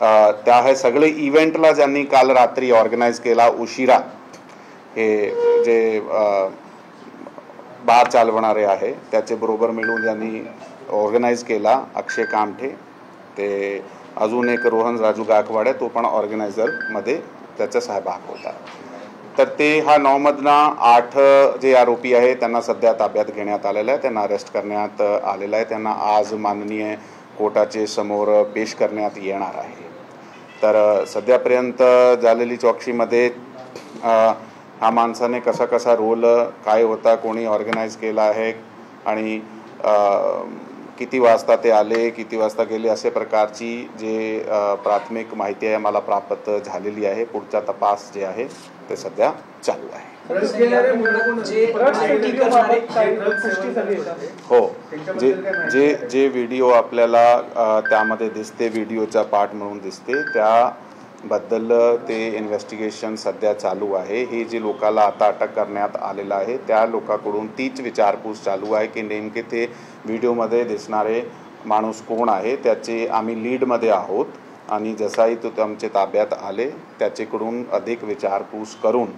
त्या हे सगळे इव्हेंटला ज्यांनी काल रात्री ऑर्गनाईज केला उशिरा, हे जे बार चालवणारे आहे त्याचे बरोबर मिळून ज्यांनी ऑर्गनाईज केला, अक्षय कामठे, ते अजून एक रोहन राजू गायकवाड आहे, तो पण ऑर्गनायझरमध्ये त्याचा सहभाग होता. तर ते हा 9 मधनं 8 जे आरोपी आहे त्यांना सध्या ताब्यात घेण्यात आलेलं आहे, त्यांना अरेस्ट करण्यात आलेलं आहे. त्यांना आज माननीय कोर्टाचे समोर पेश करण्यात येणार आहे. तर सध्यापर्यंत झालेली चौकशीमध्ये हा माणसाने कसा कसा रोल काय होता, कोणी ऑर्गनाईज केला आहे आणि किती वाजता ते आले, किती वाजता गेले, असे प्रकारची जे प्राथमिक माहिती आहे मला प्राप्त झालेली आहे. पुढचा तपास जे आहे ते सध्या चालू आहे. हो, जे व्हिडिओ आपल्याला त्यामध्ये दिसते, व्हिडिओचा पार्ट म्हणून दिसते, त्याबद्दल ते इन्व्हेस्टिगेशन सध्या चालू आहे. हे जे लोकाला आता अटक करण्यात आलेलं आहे त्या लोकांकडून तीच विचारपूस चालू आहे की नेमके ते व्हिडिओमध्ये दिसणारे माणूस कोण आहे. त्याचे आम्ही लीडमध्ये आहोत आणि जसाही तो आमच्या ताब्यात आले त्याच्याकडून अधिक विचारपूस करून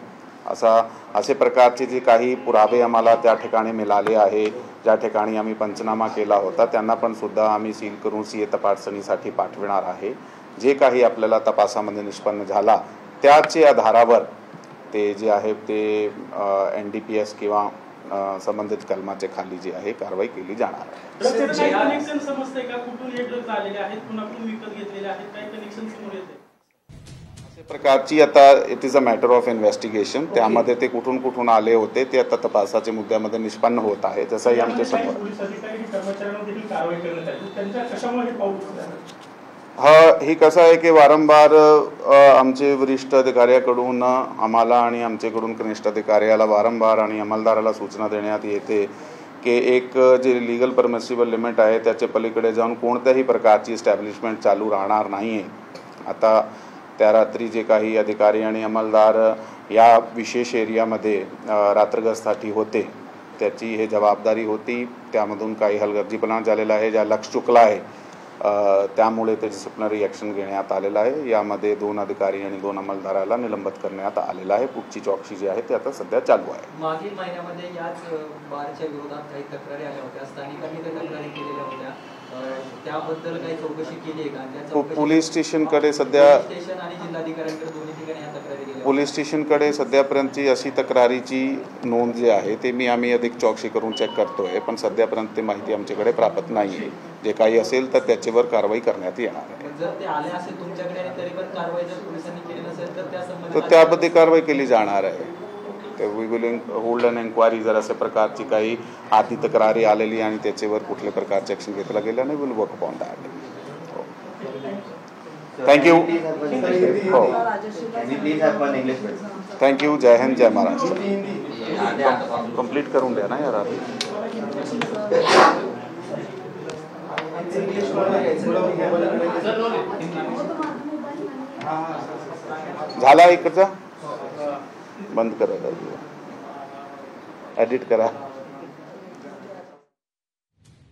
असे प्रकारचे जे काही पुरावे आम्हाला त्या ठिकाणी मिळाले आहे, ज्या ठिकाणी आम्ही पंचनामा केला होता त्यांना पण सुद्धा आम्ही सील करून सीए तपासणीसाठी पाठविणार आहे. जे काही आपल्याला तपासामध्ये निष्पन्न झाला त्याच्या आधारावर ते जे आहे ते NDPS किंवा संबंधित कलमाचे खाली जे आहे कारवाई केली जाणार आहे. अशा प्रकारची आता it is a matter of investigation. त्यामध्ये ते कुठून कुठून आले होते ते आता तपासाच्या मुद्द्यामध्ये निष्पन्न होत आहे. जसंही आमच्या समोर ही कसं आहे की वारंवार आमचे वरिष्ठ अधिकाऱ्याकडून आम्हाला आणि आमच्याकडून कनिष्ठ अधिकाऱ्याला वारंवार आणि अंमलदाराला सूचना देण्यात येते की एक जे लीगल परमिसिबल लिमिट आहे त्याच्या पलीकडे जाऊन कोणत्याही प्रकारची इस्टॅब्लिशमेंट चालू राहणार नाही आहे. आता त्या रात्री जे काही अधिकारी आणि अंमलदार या विशेष एरियामध्ये रात्रगस्तीसाठी होते त्याची हे जबाबदारी होती. त्यामधून काही हलगर्जीपणा झालेला आहे, ज्या लक्ष चुकला आहे, त्यामुळे ते डिसिप्लिनरी ॲक्शन घेण्यात आलेलं आहे. यामध्ये 2 अधिकारी आणि 2 अंमलदाराला निलंबित करण्यात आलेलं आहे. पुढची चौकशी जी आहे ती आता सध्या चालू आहे. मागील महिन्यामध्ये याच बारच्या विरोधात काही तक्रारी आल्या होत्या, स्थानिकांनी त्या तक्रारी केलेल्या होत्या, त्याबद्दल काही चौकशी केली आहे का? पोलीस स्टेशनकडे सध्या स्टेशन आणि जिल्हाधिकाऱ्यांकडे दोन्ही ठिकाणी या तक्रारी गेल्या. पोलीस स्टेशनकडे सध्यापर्यंतची अशी तक्रारीची नोंद जी आहे ते आम्ही अधिक चौकशी करून चेक करतोय, पण सध्यापर्यंत ती माहिती आमच्याकडे प्राप्त नाही आहे. जे काही असेल तर त्याच्यावर कारवाई करण्यात येणार आहे. जर ते आले असेल तुमच्याकडे आणि तरी पण कारवाई जर पोलिसांनी केली नसेल तर तर त्याबद्दल कारवाई केली जाणार आहे. तर we will hold an enquiry. जर अशा प्रकारची काही आधी तक्रारी आलेली आणि त्याच्यावर कुठल्या प्रकारचे ॲक्शन घेतला गेला नाही, will work upon that. Thank you. हो, थँक्यू. जय हिंद, जय महाराष्ट्र. कंप्लीट करून द्या ना यार आधी. झाला इकडचा बंद करा, एडिट करा.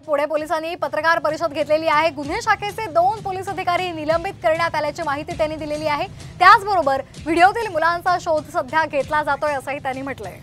पुणे पोलिसांनी पत्रकार परिषद घेतलेली आहे. गुन्हे शाखेचे 2 पोलीस अधिकारी निलंबित करण्यात आल्याची माहिती त्यांनी दिलेली आहे. त्याचबरोबर व्हिडिओतील मुलांचा शोध सध्या घेतला जातोय असंही त्यांनी म्हटलंय.